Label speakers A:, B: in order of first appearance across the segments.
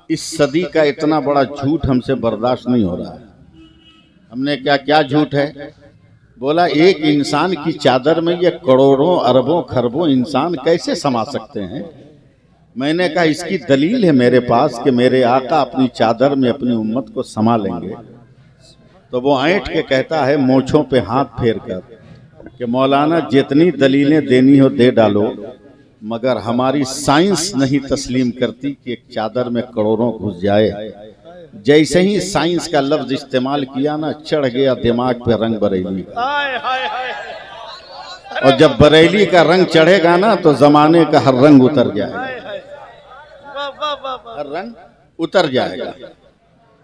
A: इस सदी का इतना बड़ा झूठ हमसे बर्दाश्त नहीं हो रहा है। हमने क्या झूठ है बोला, एक इंसान की चादर में ये करोड़ों अरबों खरबों इंसान कैसे समा सकते हैं। मैंने कहा इसकी दलील है मेरे पास कि मेरे आका अपनी चादर में अपनी उम्मत को समा लेंगे। तो वो ऐंठ के कहता है मोछों पे हाथ फेर कर कि मौलाना जितनी दलीलें देनी हो दे डालो, मगर हमारी साइंस नहीं तस्लीम करती कि एक चादर में करोड़ों घुस जाए। जैसे ही साइंस का लफ्ज इस्तेमाल किया ना, चढ़ गया दिमाग पे रंग बरेली का। और जब बरेली का रंग चढ़ेगा ना तो जमाने का हर रंग उतर जाएगा, हर रंग उतर जाएगा।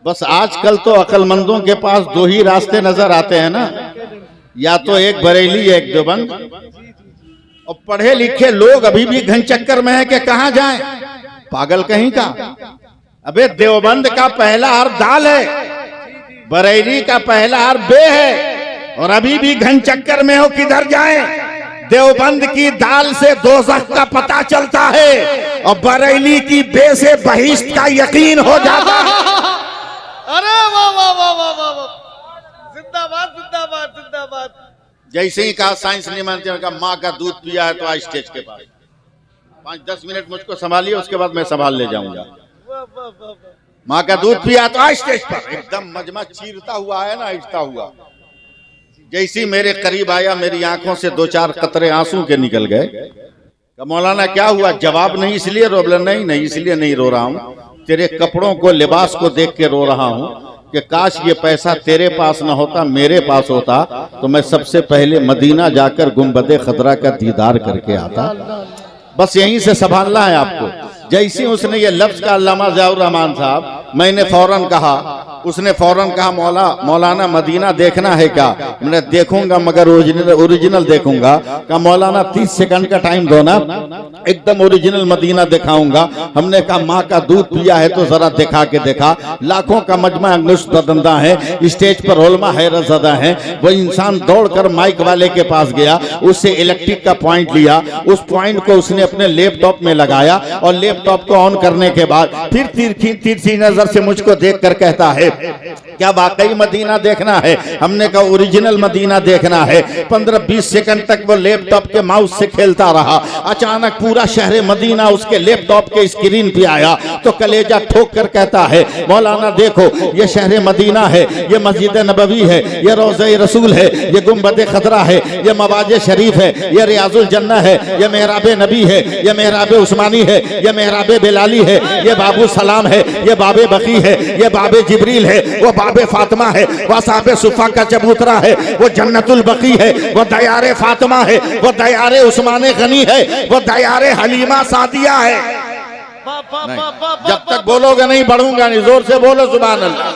A: बस आजकल तो अक्लमंदों के पास दो ही रास्ते नजर आते हैं ना, या तो एक बरेली एक देवबंद। और पढ़े लिखे लोग अभी भी घन चक्कर में है कि कहां जाएं, पागल कहीं का। अबे देवबंद का पहला हर्फ दाल है, बरेली का पहला हर्फ बे है, और अभी भी घन चक्कर में हो किधर जाएं। देवबंद की दाल से दोज़ख का पता चलता है और बरेली की बे से बहिश्त का यकीन हो जाता है।
B: अरे वाह वाह वाह वाह वाह, जिंदाबाद जिंदाबाद जिंदाबाद।
A: जैसे ही कहा साइंस नहीं मानते, उनका माँ का दूध पिया है तो आज स्टेज के पास 5-10 मिनट मुझको संभालिए, उसके बाद मैं संभाल ले जाऊंगा। माँ का दूध पिया तो आज स्टेज पर एकदम मजमा चीरता हुआ है ना, हिलता हुआ। जैसी मेरे करीब आया, मेरी आंखों से 2-4 कतरे आंसू के निकल गए। मौलाना क्या हुआ? जवाब नहीं इसलिए रो, नहीं इसलिए नहीं रो रहा हूँ, तेरे कपड़ों को लिबास को देख के रो रहा हूँ कि काश ये पैसा तेरे पास ना होता, मेरे पास होता तो मैं सबसे पहले मदीना जाकर गुंबदे खतरा का दीदार करके आता। बस यहीं से संभालना है आपको। जैसे उसने ये लफ्ज का अल्लामा ज़ियाउर रहमान साहब, मैंने फौरन कहा, उसने फौरन कहा मौलाना मदीना देखना है क्या? मैंने देखूंगा मगर ओरिजिनल देखूंगा। कहा मौलाना 30 सेकंड का टाइम दो ना, एकदम ओरिजिनल मदीना दिखाऊंगा। हमने कहा माँ का दूध पिया है तो जरा दिखा के देखा। लाखों का मजमा अंगुश्तबंदा है, स्टेज पर उलमा हैरत ज़दा है। वो इंसान दौड़कर माइक वाले के पास गया, उससे इलेक्ट्रिक का पॉइंट लिया, उस पॉइंट को उसने अपने लैपटॉप में लगाया और लैपटॉप को ऑन करने के बाद फिर तिरछी नजर से मुझको देखकर कहता है क्या वाकई मदीना देखना है? हमने कहा ओरिजिनल मदीना देखना है। 15-20 सेकंड तक वो लैपटॉप के माउस से खेलता रहा। अचानक पूरा शहर मदीना उसके लैपटॉप के स्क्रीन पे आया तो कलेजा ठोक कर कहता है मौलाना देखो, ये शहर मदीना है, ये मस्जिद नबवी है, ये रोज़े रसूल है, ये गुंबद खतरा है, ये मवाज शरीफ है, ये रियाजुल जन्ना है, ये मेहराब नबी है, ये मेहराब उस्मानी है, ये मेहराब बिलाली है, ये बाबू सलाम है, ये बाबे बकी है, ये बाबे जिब्रील है, वो बाबे फातिमा है, वो साहबे सुफा का चबूतरा है, वो जन्नतुल बकी है, वो दयारे फातिमा है, वो दयारे उस्माने गनी है, वो दयारे हलीमा सादिया है। जब तक बोलोगे नहीं बढ़ूंगा नहीं। जोर से बोलो सुभान अल्लाह,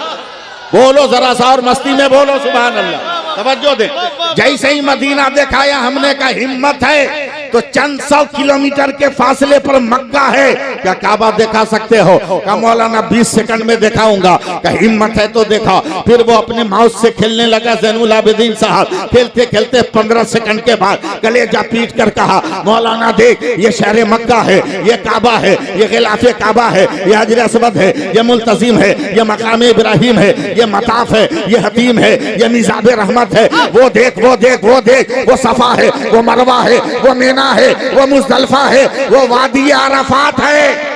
A: बोलो जरा सा और मस्ती में बोलो सुभान अल्लाह। तवज्जो दे। जैसे ही मदीना दिखाया, हमने कहा हिम्मत है तो चंद 100 किलोमीटर के फासले पर मक्का है, क्या काबा दिखा सकते हो? क्या मौलाना 20 सेकंड में दिखाऊंगा। क्या हिम्मत है तो देखा। फिर वो अपने माउस से खेलने लगा ज़ैनुल आबिदीन साहब। खेलते खेलते 15 सेकंड के बाद कलेजा पीट कर कहा मौलाना देख, ये शहर मक्का है, ये काबा है, ये गिलाफे काबा है, ये हजर असवद है, ये मुल्तजिम है, ये मकाम इब्राहिम है, ये मताफ है, ये हतीम है, ये मिज़ाब रहमत है। वो देख वो देख वो देख, वो सफा है, वो मरवा है, वो मीना है, वो मुज़दलिफा है, वो वादी अरफात है।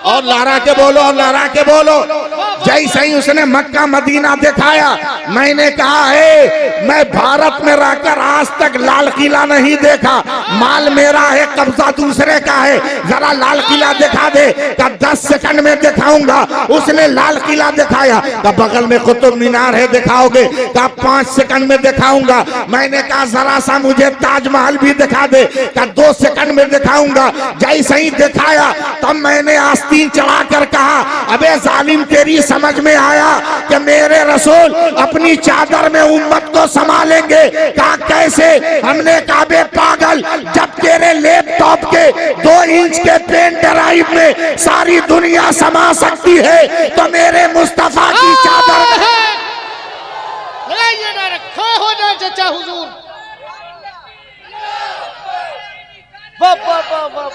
A: और लहरा के बोलो और लहरा के बोलो। जैसे ही उसने मक्का मदीना दिखाया, मैंने कहा है मैं भारत में रहकर आज तक लाल किला नहीं देखा। माल मेरा है, कब्जा दूसरे का है, जरा लाल किला दिखा दे। का 10 सेकंड में दिखाऊंगा। उसने लाल किला दिखाया। का बगल में कुतुब मीनार है, दिखाओगे? का 5 सेकंड में दिखाऊंगा। मैंने कहा जरा सा मुझे ताजमहल भी दिखा दे। का 2 सेकंड में दिखाऊंगा। जैसे ही दिखाया तब मैंने आस्तीन चढ़ाकर कहा अबे जालिम, तेरी समझ में आया कि मेरे रसूल अपनी चादर में उम्मत को संभालेंगे? कहा कैसे? हमने कहा बे पागल, जब तेरे लैपटॉप के 2 इंच के पेन ड्राइव में सारी दुनिया समा सकती है तो मेरे मुस्तफा की चादर में
B: हो जाए चचा हुजूर। वाह वाह वाह वाह।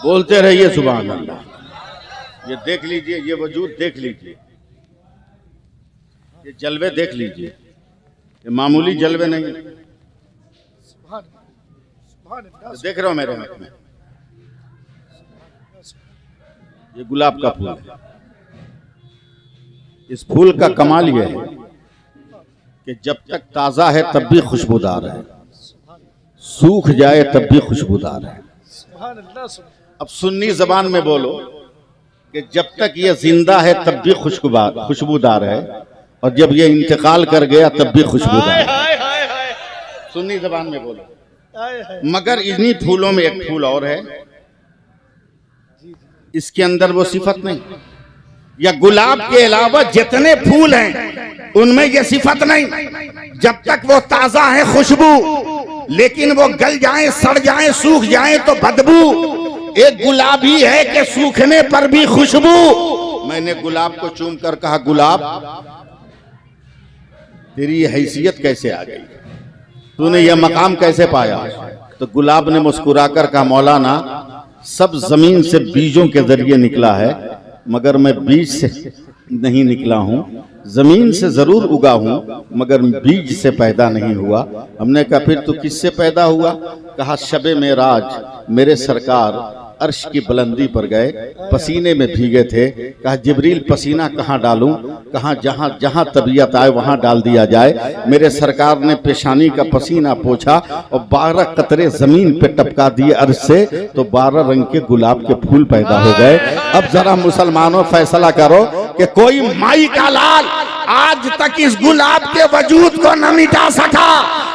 A: बोलते रहिए सुभान अल्लाह। ये देख लीजिए, ये वजूद देख लीजिए, ये जलवे देख लीजिए, ये मामूली जलवे नहीं। देख रहे हो मेरे हाथ में, ये गुलाब का फूल है। इस फूल का कमाल यह है कि जब तक ताजा है तब भी खुशबूदार है, सूख जाए तब भी खुशबूदार है। अब सुन्नी जबान में बोलो कि जब तक ये जिंदा है तब भी खुशबूदार है, और जब ये इंतकाल कर गया तब भी खुशबूदार है। सुन्नी जबान में बोलो। मगर इन्हीं फूलों में एक फूल और है, इसके अंदर वो सिफत नहीं। या गुलाब के अलावा जितने फूल हैं उनमें ये सिफत नहीं। जब तक वो ताजा है खुशबू, लेकिन वो गल जाए, सड़ जाए, सूख जाए तो बदबू। एक गुलाब ही है कि सूखने पर भी खुशबू। मैंने गुलाब को चूम कर कहा, गुलाब तेरी हैसियत कैसे आ गई, तूने यह मकाम कैसे पाया? तो गुलाब ने मुस्कुराकर कहा, मौलाना सब जमीन से बीजों के जरिए निकला है, मगर मैं बीज से नहीं निकला हूं। जमीन से जरूर उगा हूं, मगर बीज से पैदा नहीं हुआ। हमने कहा फिर तू किससे पैदा हुआ? कहा शबे मेराज मेरे सरकार अर्श की बुलंदी पर गए, पसीने में भीगे थे। कहा जिब्रील पसीना कहाँ डालूं? कहा जहां जहां तबीयत आए वहां डाल दिया जाए। मेरे सरकार ने पेशानी का पसीना पोछा और 12 कतरे जमीन पे टपका दिए अर्श से, तो 12 रंग के गुलाब के फूल पैदा हो गए। अब जरा मुसलमानों फैसला करो कि कोई माई का लाल आज तक इस गुलाब के वजूद को न मिटा सका,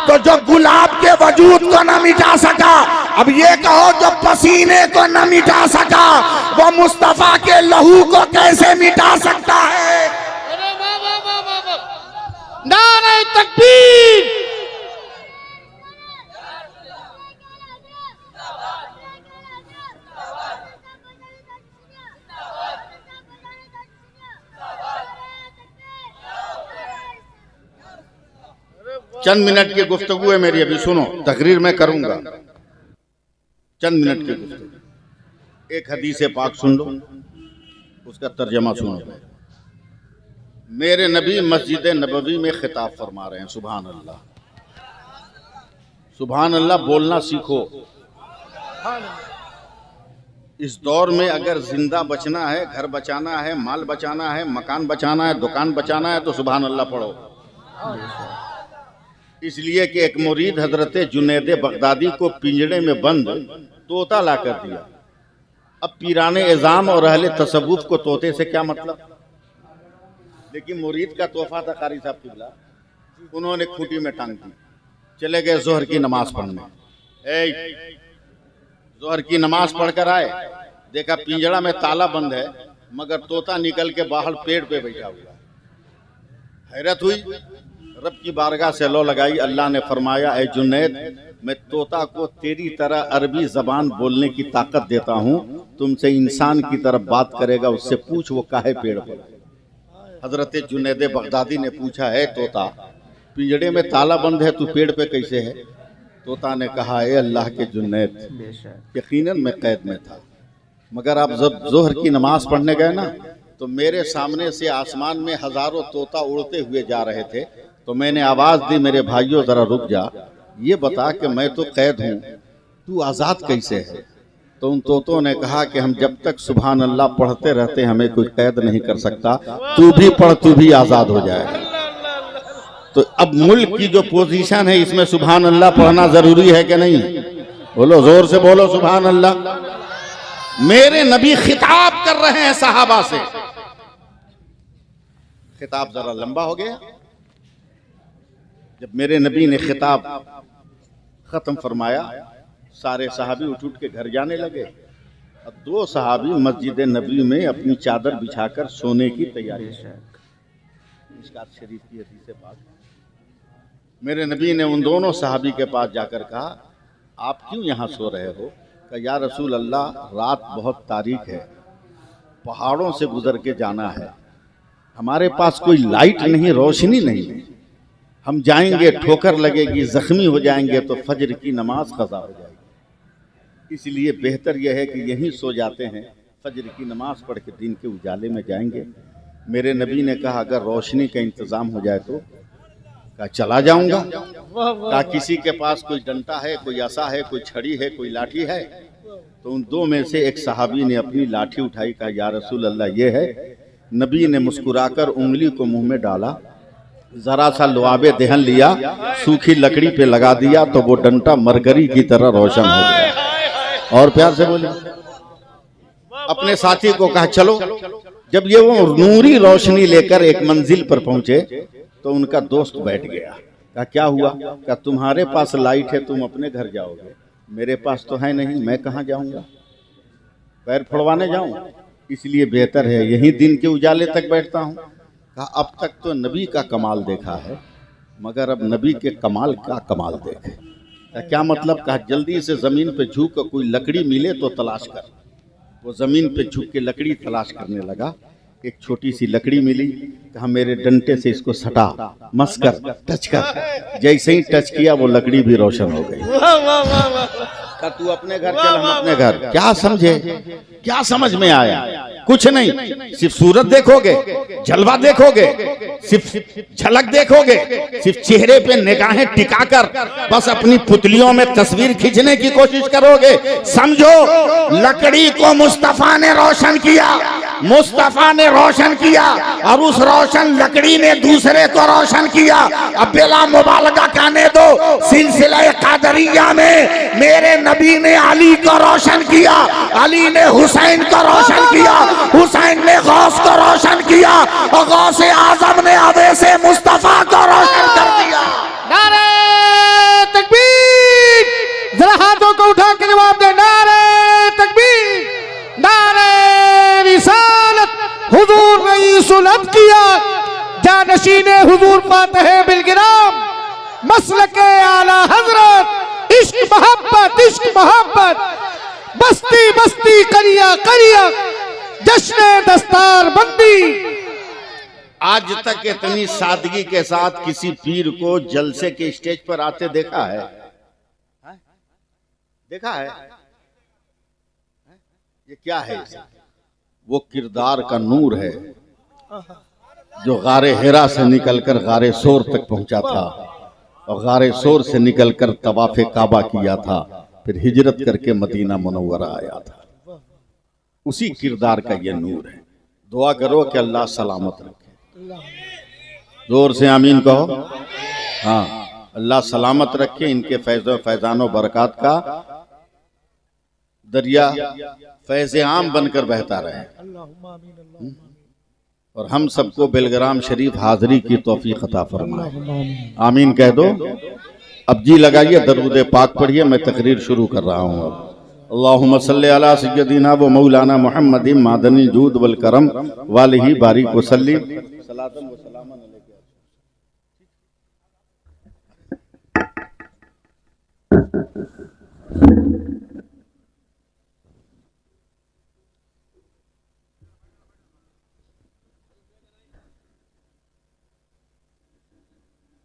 A: तो जो गुलाब के वजूद को न मिटा सका, अब ये कहो जो पसीने को न मिटा सका, वो मुस्तफा के लहू को कैसे मिटा सकता है?
B: अरे वाह वाह वाह वाह वाह, नारे तकबीर।
A: चंद मिनट की गुफ्तगू है मेरी, अभी सुनो, तकरीर मैं करूंगा। चंद मिनट की गुफ्तगू, एक हदीस पाक सुन लो, उसका तर्जमा सुनो। मेरे नबी मस्जिद नबवी में खिताब फरमा रहे हैं। सुभान अल्लाह, सुभान अल्लाह बोलना सीखो। इस दौर में अगर जिंदा बचना है, घर बचाना है, माल बचाना है, मकान बचाना है, दुकान बचाना है, तो सुभान अल्लाह पढ़ो। इसलिए कि एक मुरीद हजरत जुनैद बगदादी को पिंजड़े में बंद तोता ला कर दिया। अब पीराने एजाम और अहले तसव्वुफ को तोते से क्या मतलब? लेकिन मुरीद का तोहफा था कारी साहब किबला, उन्होंने खूंटी में टांग दी, चले गए जोहर की नमाज पढ़ने। जोहर की नमाज पढ़कर आए, देखा पिंजड़ा में ताला बंद है, मगर तोता निकल के बाहर पेड़ पे बैठा हुआ। हैरत हुई, रब की बारगाह से लो लगाई। अल्लाह ने फरमाया, ऐ जुनैद, मैं तोता को तेरी तरह अरबी जबान बोलने की ताकत देता हूँ, तुमसे इंसान की तरफ बात करेगा, उससे पूछ वो काहे पेड़ पर। हजरत जुनैद बगदादी ने पूछा, है तोता, पिंजड़े में ताला बंद है, तू पेड़ पे कैसे है? तोता ने कहा, है अल्लाह के जुनैद, यकीनन मैं कैद में था, मगर आप जब जोहर की नमाज पढ़ने गए ना, तो मेरे सामने से आसमान में हजारों तोता उड़ते हुए जा रहे थे, तो मैंने आवाज दी, मेरे भाइयों जरा रुक जा, ये बता कि मैं तो कैद हूँ, तू आजाद कैसे है? तो उन तोतों ने कहा कि हम जब तक सुभान अल्लाह पढ़ते रहते हमें कोई कैद नहीं कर सकता, तू भी पढ़, तू भी आजाद हो जाएगा। तो अब मुल्क की जो पोजीशन है, इसमें सुभान अल्लाह पढ़ना जरूरी है कि नहीं? बोलो, जोर से बोलो सुभान अल्लाह। मेरे नबी खिताब कर रहे हैं सहाबा से। खिताब जरा लंबा हो गया। जब मेरे नबी ने खिताब खत्म फरमाया, सारे सहाबी उठ उठ के घर जाने लगे। अब 2 सहाबी मस्जिद नबी में अपनी चादर बिछाकर सोने की तैयारी। मिशकात शरीफ की हदीस पाक। मेरे नबी ने उन दोनों सहाबी के पास जाकर कहा, आप क्यों यहाँ सो रहे हो? कहा, या रसूल अल्लाह, रात बहुत तारीक है, पहाड़ों से गुजर के जाना है, हमारे पास कोई लाइट नहीं, रोशनी नहीं, हम जाएंगे ठोकर लगेगी, जख्मी हो जाएंगे, तो फजर की नमाज कज़ा हो जाएगी। इसलिए बेहतर यह है कि यहीं सो जाते हैं, फजर की नमाज पढ़ के दिन के उजाले में जाएंगे। मेरे नबी ने कहा अगर रोशनी का इंतज़ाम हो जाए तो कहा चला जाऊंगा। कहा किसी के पास कोई डंडा है, कोई असा है, कोई छड़ी है, कोई लाठी है? तो उन दो में से एक सहाबी ने अपनी लाठी उठाई, कहा या रसूल अल्लाह ये है। नबी ने मुस्कुराकर उंगली को मुंह में डाला, जरा सा लुआबे दहन लिया, सूखी लकड़ी पे लगा दिया तो वो डंडा मरकरी की तरह रोशन हो गया। और प्यार से बोले, अपने साथी को कहा चलो। जब ये वो नूरी रोशनी लेकर एक मंजिल पर पहुंचे तो उनका दोस्त बैठ गया। कहा क्या हुआ? कहा तुम्हारे पास लाइट है, तुम अपने घर जाओगे, मेरे पास तो है नहीं, मैं कहाँ जाऊंगा, पैर फड़वाने जाऊं? इसलिए बेहतर है यही दिन के उजाले तक बैठता हूं। कहा अब तक तो नबी का कमाल देखा है, मगर अब नबी के कमाल का कमाल देखे। क्या मतलब? कहा जल्दी से जमीन पे झुक कर कोई लकड़ी मिले तो तलाश कर। वो जमीन पे झुक के लकड़ी तलाश करने लगा, एक छोटी सी लकड़ी मिली। कहा मेरे डंडे से इसको सटा, मस कर, टच कर। जैसे ही टच किया वो लकड़ी भी रोशन हो गई। कहा तू अपने घर चल, हम अपने घर। क्या समझे? क्या समझ में आया? कुछ नहीं, सिर्फ सूरत देखोगे, जलवा देखोगे, सिर्फ झलक देखोगे, सिर्फ चेहरे पे निगाहें टिकाकर बस अपनी पुतलियों में तस्वीर खींचने की कोशिश करोगे। समझो लकड़ी को मुस्तफा ने रोशन किया, मुस्तफा ने रोशन किया और उस रोशन लकड़ी ने दूसरे को रोशन किया। अब बिला मुबालगा कहने दो, सिलसिला कादरिया में मेरे नबी ने अली को रोशन किया, अली ने हुसैन को रोशन किया, हुसैन ने गौस को रोशन किया और गौस आजम ने अवैसे मुस्तफा को रोशन कर दिया।
B: नारे तकबीर! जरा हाथों को उठा के जवाब दे, नारे तकबीर, नारे रिसालत। हुजूर रईसुल अत्किया, जानशीने हुजूर फातिह बिलगिराम, मसलके आला हजरत, इश्क मोहब्बत, इश्क मोहब्बत, बस्ती बस्ती करिया करिया, जश्न दस्तार बंदी।
A: आज तक इतनी सादगी के साथ किसी पीर को जलसे के स्टेज पर आते देखा है? देखा है? ये क्या है? वो किरदार का नूर है जो गारे हिरा से निकलकर गारे सोर तक पहुंचा था और गारे सोर से निकलकर तवाफे काबा किया था, फिर हिजरत करके मदीना मुनव्वरा आया था। उसी किरदार का ये नूर है। दुआ करो कि अल्लाह सलामत रखे। जोर से आमीन कहो। हाँ, अल्लाह सलामत रखे, इनके फैजानो बरकत का दरिया फैज़ आम बनकर बहता रहे और हम सबको बेलग्राम शरीफ हाजिरी की तौफीक अता फरमाए। आमीन कह दो। अब जी लगाइए, दरूद पाक पढ़िए, मैं तकरीर शुरू कर रहा हूँ। अब अल्लाहुम्मा सल्ली अला सय्यदिना व मौलाना मुहम्मदिन मादनी जूद वल करम वालिही बारिक व सल्लिम सलातन व सलामन अलैहि।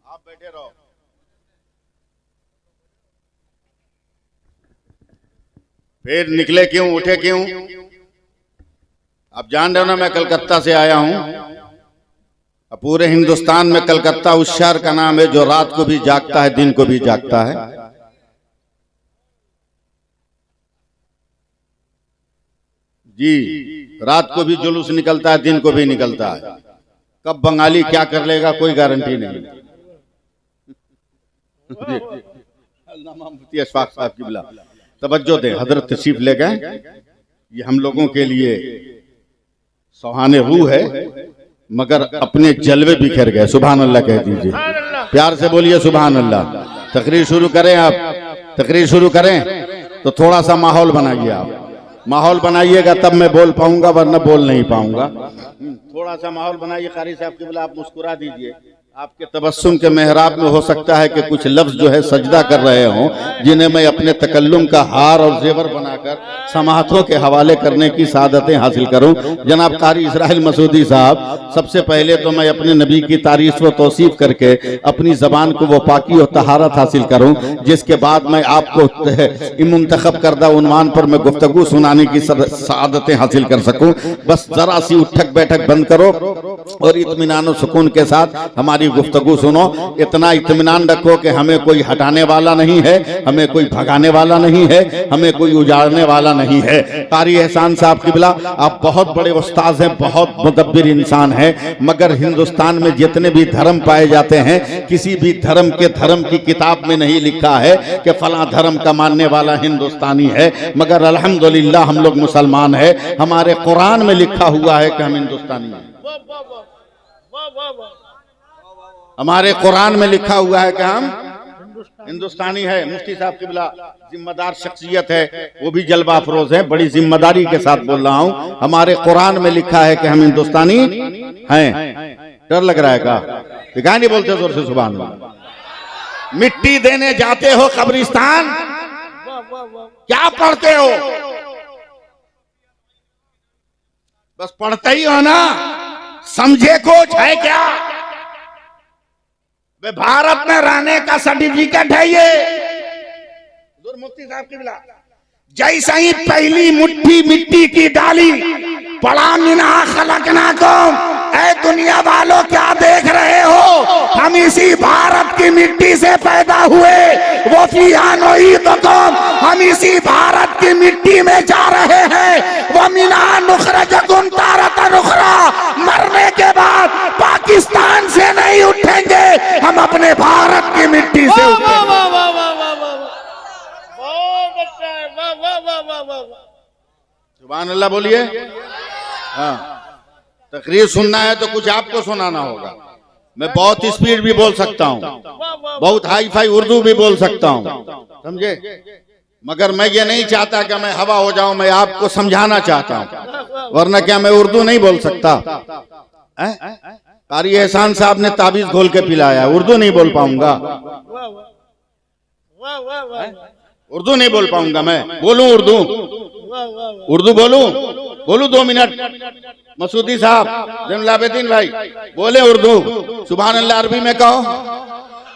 A: आप बैठे रहो। फिर निकले क्यों, उठे क्यों? आप जान रहे हो ना, मैं कलकत्ता से आया हूं। अब पूरे हिंदुस्तान में कलकत्ता उस शहर का नाम है जो रात को भी जागता है, दिन को भी जागता है। जी, रात को भी जुलूस निकलता है, दिन को भी निकलता है। कब बंगाली क्या कर लेगा कोई गारंटी नहीं। मुफ्ती अशफाक साहब की बिला तवज्जो दें, हजरत तशरीफ ले गए। ये हम लोगों के लिए सुहाने रूह है, मगर अपने जलवे बिखर गए। सुभान अल्लाह कह दीजिए, प्यार से बोलिए सुभान अल्लाह। तकरीर शुरू करें। आप तकरीर शुरू करें तो थोड़ा सा माहौल बनाइए। आप माहौल बनाइएगा तब मैं बोल पाऊंगा, वरना बोल नहीं पाऊंगा। थोड़ा सा माहौल बनाइए। कारी साहब की बिला आप मुस्कुरा दीजिए, आपके तबस्सुम के मेहराब में हो सकता है कि कुछ लफ्ज जो है सजदा कर रहे हों, जिन्हें मैं अपने तकल्लुम का हार और जेवर बनाकर समातों के हवाले करने की सादतें हासिल करूं। जनाब कारी इसराइल मसूदी साहब, सबसे पहले तो मैं अपने नबी की तारीफ व तौसीफ करके अपनी जबान को वो पाकी और तहारत हासिल करूं, जिसके बाद मैं आपको मुंतखब करदा उन्वान पर मैं गुफ्तगू सुनाने की सादतें हासिल कर सकूं। बस जरा सी उठक बैठक बंद करो और इत्मीनान और सुकून के साथ हमारी गुफ्तगू सुनो। इतना इत्मीनान रखो कि हमें कोई हटाने वाला नहीं है, हमें कोई भगाने वाला नहीं है, हमें कोई उजाड़ने वाला नहीं है। कारी एहसान साहब किबला, आप बहुत बड़े उस्ताद हैं, बहुत मुदब्बिर इंसान हैं, मगर हिंदुस्तान में जितने भी धर्म पाए जाते हैं, किसी भी धर्म के धर्म की किताब में नहीं लिखा है कि फला धर्म का मानने वाला हिंदुस्तानी है, मगर अल्हम्दुलिल्लाह हम लोग मुसलमान हैं। हमारे कुरान में लिखा हुआ है कि हम हिंदुस्तानी हैं। हमारे कुरान में लिखा हुआ है कि हम हिंदुस्तानी है। मुफ्ती साहब किबला जिम्मेदार शख्सियत है, वो भी जलवा अफरोज है, बड़ी जिम्मेदारी के साथ बोल रहा हूँ। हमारे कुरान में लिखा है कि हम हिंदुस्तानी हैं। डर लग रहा है का? दिखा नहीं बोलते जोर से सुभान अल्लाह। मिट्टी देने जाते हो कब्रिस्तान, क्या पढ़ते हो? बस पढ़ते ही हो ना, समझे कुछ है क्या? वे भारत में रहने का सर्टिफिकेट है ये। मुफ्ती साहब की बिला जैसा ही पहली मुट्ठी मिट्टी की डाली, पड़ा मिना खलकनाकुम, ऐ दुनिया वालों क्या देख रहे हो? हम इसी भारत की मिट्टी से पैदा हुए, वो फियानोईदकुम, हम इसी भारत की मिट्टी में जा रहे हैं। वो मिना नुखरजकुम तारतन उखरा, मरने के बाद पाकिस्तान से नहीं उठेंगे, हम अपने भारत की मिट्टी से उठेंगे। सुभान अल्लाह बोलिए। हाँ, तकरीर सुनना है तो कुछ आपको सुनाना होगा। मैं बहुत स्पीड भी बोल सकता हूँ, बहुत हाई फाई उर्दू भी बोल सकता हूँ, समझे? मगर मैं ये नहीं चाहता कि मैं हवा हो जाऊं, मैं आपको समझाना चाहता हूँ, वरना क्या मैं उर्दू नहीं बोल सकता? कारी एहसान साहब ने ताबीज घोल के पिलाया, उर्दू नहीं बोल पाऊंगा, उर्दू नहीं बोल पाऊंगा। मैं बोलूं उर्दू, उर्दू बोलूं 2 मिनट। मसूदी साहब, जैनुलाब्दीन भाई बोले उर्दू, सुभान अल्लाह अरबी में कहो।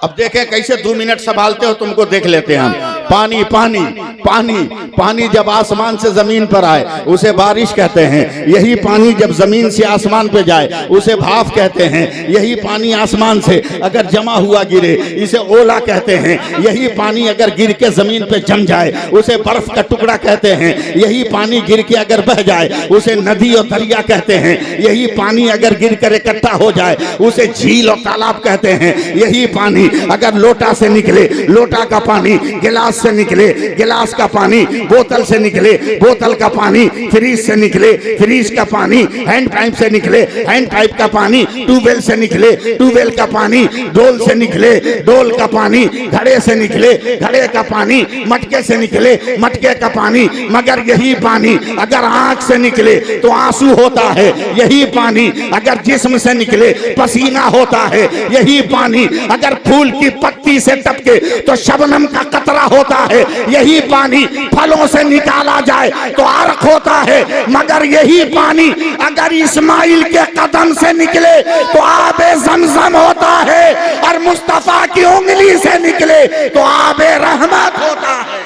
A: अब देखें कैसे 2 मिनट संभालते हो, तुमको देख लेते हैं हम। पानी पानी पानी पानी जब आसमान से जमीन पर आए उसे बारिश कहते हैं। यही पानी जब जमीन से आसमान पे जाए उसे भाप कहते हैं। यही पानी आसमान से अगर जमा हुआ गिरे इसे ओला कहते हैं। यही पानी अगर गिर के जमीन पे जम जाए उसे बर्फ का टुकड़ा कहते हैं। यही पानी गिर के अगर बह जाए उसे नदी और दरिया कहते हैं। यही पानी अगर गिर कर इकट्ठा हो जाए उसे झील और तालाब कहते हैं। यही पानी अगर लोटा से निकले, लोटा का पानी गिलास से निकले, गिलास का पानी बोतल से निकले, बोतल का पानी फ्रीज से निकले, फ्रीज का पानी हैंड पाइप से निकले, हैंड पाइप का पानी ट्यूबवेल से निकले, ट्यूबवेल का पानी डोल से निकले, डोल का पानी घड़े से निकले, घड़े का पानी मटके से निकले, मटके का पानी। मगर यही पानी अगर आंख से निकले तो आंसू होता है। यही पानी अगर जिस्म से निकले पसीना होता है। यही पानी अगर फूल की पत्ती से टपके तो शबनम का कतरा होता है। यही पानी फलों से निकाला जाए तो अर्क होता है। मगर यही पानी अगर इस्माइल के कदम से निकले तो आबे ज़मज़म होता है, और मुस्तफा की उंगली से निकले तो आबे रहमत होता है।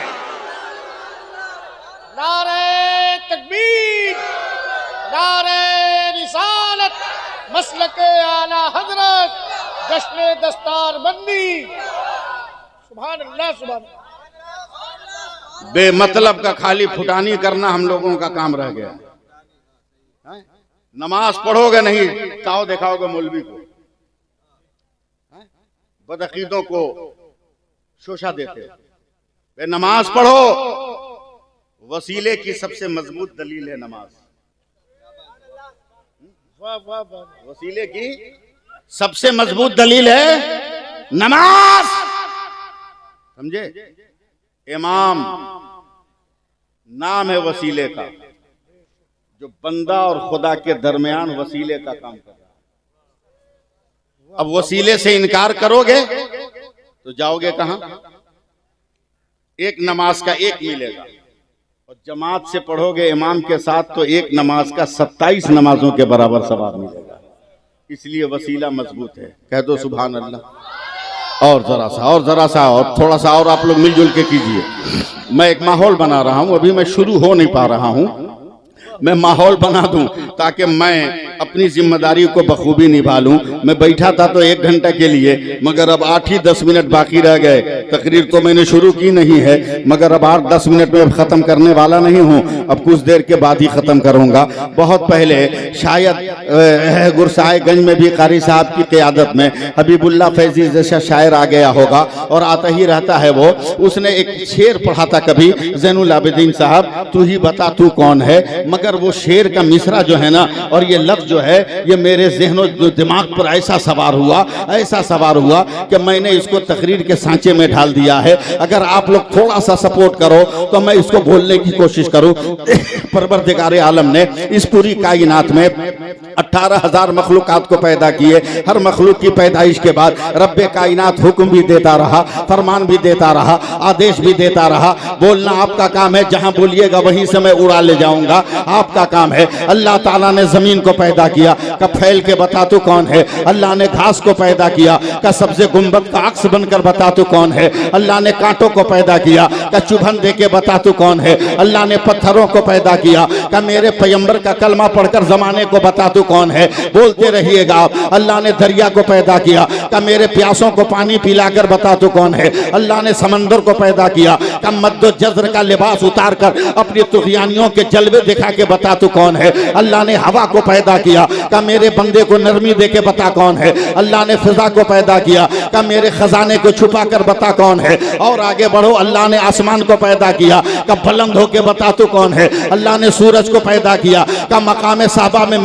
B: नारे तकबीर, नारे रिसालत, मसलके आला हजरत, जश्न दस्तार बंदी। सुभान अल्लाह, सुभान अल्लाह।
A: बेमतलब का खाली फुटानी करना हम लोगों का काम रह गया। नमाज पढ़ोगे नहीं, ताव दिखाओगे मौलवी को, बदअकीदों को शोशा देते हो। नमाज पढ़ो, वसीले की सबसे मजबूत दलील है नमाज। वसीले की सबसे मजबूत दलील है नमाज, समझे? इमाम नाम है वसीले का, जो बंदा और खुदा के दरमियान वसीले का काम कर रहा अब वसीले से इनकार करोगे तो जाओगे कहां? एक नमाज का एक मिलेगा, और जमात से पढ़ोगे इमाम के साथ तो एक नमाज का 27 नमाजों के बराबर सवाब मिलेगा। इसलिए वसीला मजबूत है। कह दो सुभान अल्लाह। और जरा सा और थोड़ा सा और आप लोग मिलजुल के कीजिए। मैं एक माहौल बना रहा हूं, अभी मैं शुरू हो नहीं पा रहा हूं, मैं माहौल बना दूं ताकि मैं अपनी जिम्मेदारी को बखूबी निभा लूं। मैं बैठा था तो 1 घंटा के लिए, मगर अब 8 ही 10 मिनट बाकी रह गए। तकरीर तो मैंने शुरू की नहीं है, मगर अब 8-10 मिनट में ख़त्म करने वाला नहीं हूं, अब कुछ देर के बाद ही ख़त्म करूंगा। बहुत पहले शायद गुरसाएगंज में भी कारी साहब की क़यादत में हबीबुल्लाह फैजी जैसा शायर आ गया होगा, और आता ही रहता है वो। उसने एक शेर पढ़ा था कभी, ज़ैनुल आबिदीन साहब, तू ही बता तू कौन है। मगर वो शेर का मिसरा जो है ना, और ये लफ्ज जो है, ये मेरे ज़हन और दिमाग पर ऐसा सवार हुआ कि मैंने इसको तकरीर के सांचे में ढाल दिया है। अगर आप लोग थोड़ा सा सपोर्ट करो तो मैं इसको बोलने की कोशिश करूं। परवरदिगार आलम ने इस पूरी कायनात में 18,000 मखलूकात को पैदा किए। हर मखलूक की पैदाइश के बाद रब्बे कायनात हुक्म भी देता रहा, फरमान भी देता रहा, आदेश भी देता रहा। बोलना आपका काम है, जहां बोलिएगा वहीं से मैं उड़ा ले जाऊंगा, आपका काम है। अल्लाह ताला ने जमीन को पैदा किया, का फैल के बता तू कौन है। अल्लाह ने घास को पैदा किया, का सब्जे गुंबद का अक्स बनकर बता तू कौन है। अल्लाह ने कांटों को पैदा किया, का चुभन दे के बता तू कौन है। अल्लाह ने पत्थरों को पैदा किया, का मेरे पैगंबर का कलमा पढ़कर जमाने को बता तू कौन है। बोलते रहिएगा आप। अल्लाह ने दरिया को पैदा किया, का मेरे प्यासों को पानी पिलाकर बता तू कौन है। अल्लाह ने समंदर को पैदा किया, का मद्दो जज्र का लिबास उतार कर अपनी तुग़यानियों के जलवे दिखा के बता तू कौन है। अल्लाह ने हवा को पैदा किया, का मेरे बंदे को नरमी दे के बता कौन है। अल्लाह ने फिजा को पैदा किया, का मेरे खजाने को छुपा कर बता कौन है। और आगे बढ़ो, अल्लाह ने आसमान को पैदा किया, का बुलंद होके बता तू कौन है। अल्लाह ने सूरज को पैदा किया, का मकाम साहबा में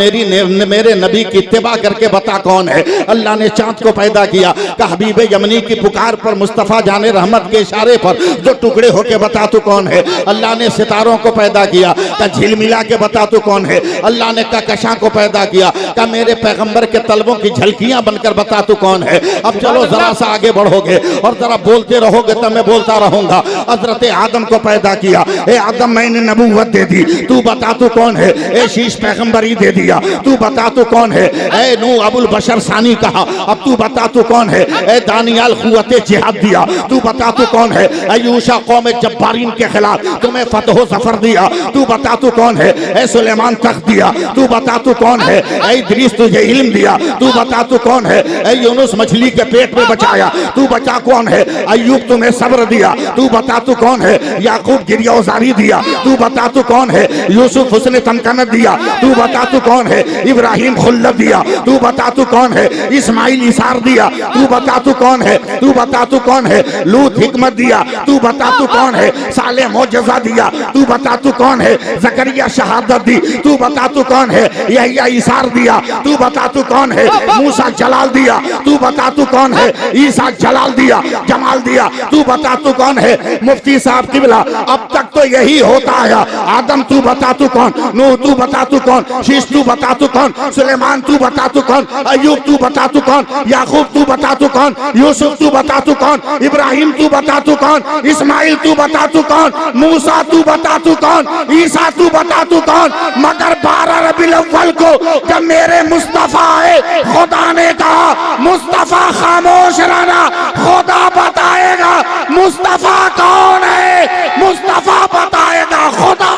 A: मेरे नबी की इत्तिबा करके बता कौन है। अल्लाह ने चांद को पैदा किया, का हबीब यमनी की पुकार पर मुस्तफ़ा जाने रहमत के इशारे पर जो टुकड़े होके बता तू कौन है। अल्लाह ने सितारों को पैदा किया, का झिलमिला के बता तू कौन है। अल्लाह ने कहकशां को पैदा किया, का मेरे पैगंबर के तलबों की झलकियां बनकर बता तू कौन है। अब चलो जरा सा आगे बढ़ोगे और जरा बोलते रहोगे तो मैं बोलता रहूंगा। हजरत आदम को पैदा किया, ए आदम मैंने नबूवत दे दी, तू बता तू कौन है। ए शीश पैगंबरी दे दिया, तू बता तू कौन है। ए नू अबुल बशर सानी कहा, अब तू बता तू कौन है। ए दानियाल खुवते जिहाद दिया, तू बता तू कौन है। ए यूशा कौम जब्बारीन के खिलाफ तुम्हें फतह जफर दिया, तू बता तू कौन है। ए सुलेमान तख्त दिया, तू बता तू कौन है। ए इद्रीस तुझे इल्म दिया, तू बता तू कौन है। ए यूनुस मछली के पेट में बचाया, तू बता कौन है। अय्यूब तुम्हें सब्र दिया, तू बता तू कौन है। याकूब गिरियाजारी दिया, तू बता तू कौन है। यूसुफ हुस्न तमकनत दिया, तू बता तू कौन है। इब्राहिम खुल्लत दिया, तू बता तू कौन है। इस्माइल इसार दिया, तू बता तू कौन है। तू बता तू कौन है। लूत हिकमत दिया, तू बता तू कौन है। साले मोजज़ा दिया, तू बता तू कौन है। जकरिया शहादत दी, तू बता तू कौन है। यहया इसार दिया, तू बता तू कौन है। मूसा जलाल दिया, तू बता तू कौन है। ईसा जलाल दिया, जमाल दिया, तू बता तू कौन है। मुफ्ती साहब किबला, अब तक तो यही होता है। आदम तू बता तू कौन, नूह तू बता तू कौन, शीश तू बता तू कौन, सुलेमान तू बता तू कौन, अय्यूब तू बता तू कौन, याकूब तू बता तू कौन, यूसुफ तू बता तू कौन, इब्राहिम तू बता तू कौन, इस्माइल तू बता तू कौन, मूसा तू बता तू कौन, ईसा तू बता तू कौन। मगर 12 रबीउल अव्वल को जब मेरे मुस्तफा आए, खुदा ने कहा मुस्तफा खामोश रहना, खुदा बताएगा मुस्तफा कौन है। मुस्तफा बताएगा खुदा।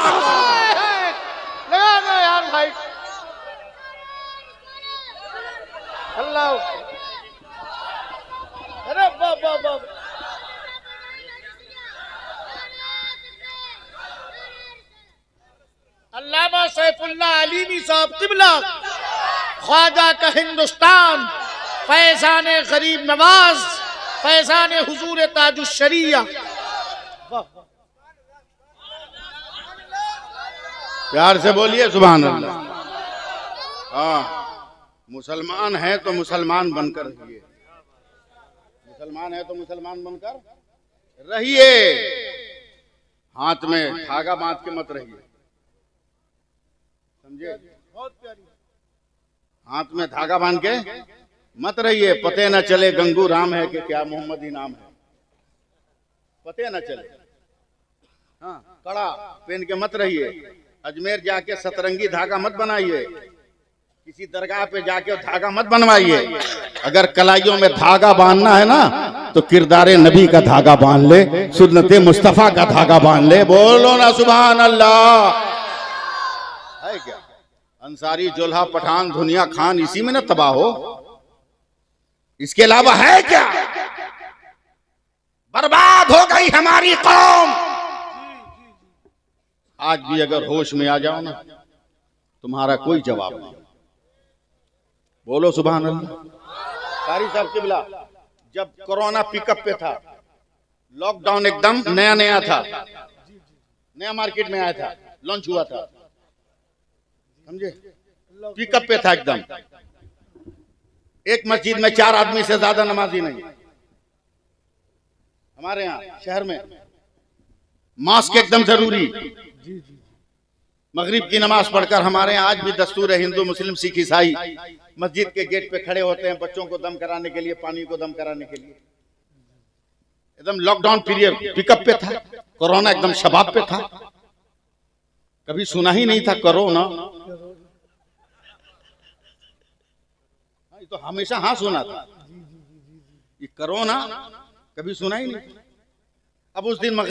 B: यार भाई अल्लाह, अरे बाबा अल्लामा सैफुल्लाह अलीमी साहब किबला, ख्वाजा का हिंदुस्तान, फैजान गरीब नवाज, फैजान हुजूर ताजुश्शरिया।
A: प्यार से बोलिए सुभान अल्लाह। हाँ, मुसलमान है तो मुसलमान बनकर रहिए, मुसलमान है तो मुसलमान बनकर रहिए। हाथ में धागा बांध के मत रहिए, समझे। हाथ में धागा बांध के मत रहिए, पते न चले गंगू राम है कि क्या मोहम्मद ही नाम है, पते न चले। हाँ, कड़ा पहन के मत रहिए, अजमेर जाके सतरंगी धागा मत बनाइए, किसी दरगाह पे जाके धागा मत बनवाइए। अगर कलाइयों में धागा बांधना है ना तो किरदारे नबी का धागा बांध ले, सुन्नते मुस्तफा का धागा बांध ले। बोलो ना सुभान अल्लाह। है क्या अंसारी, जोल्हा, पठान, धुनिया, खान, इसी में ना तबाह हो, इसके अलावा है क्या? बर्बाद हो गई हमारी कौम। आज भी अगर होश में आ जाओ ना, तुम्हारा कोई जवाब नहीं। बोलो सुभान अल्लाह। कारी साहब किबला, जब कोरोना पिकअप पे था, लॉकडाउन एकदम नया नया था, नया मार्केट में आया था, लॉन्च हुआ था, समझे, पिकअप पे था एकदम। एक मस्जिद में 4 आदमी से ज्यादा नमाजी नहीं। हमारे यहाँ शहर में मास्क एकदम जरूरी। मगरिब की नमाज पढ़कर हमारे यहाँ आज भी दस्तूर है, हिंदू, मुस्लिम, सिख, ईसाई मस्जिद के गेट पे खड़े होते हैं बच्चों को दम कराने के लिए, पानी को दम कराने के लिए। एकदम लॉकडाउन पीरियड पिकअप पे था, कोरोना एकदम शबाब पे था। कभी सुना ही नहीं था कोरोना, तो हमेशा हाँ सुना था, ये कोरोना कभी सुना ही नहीं। अब उस दिन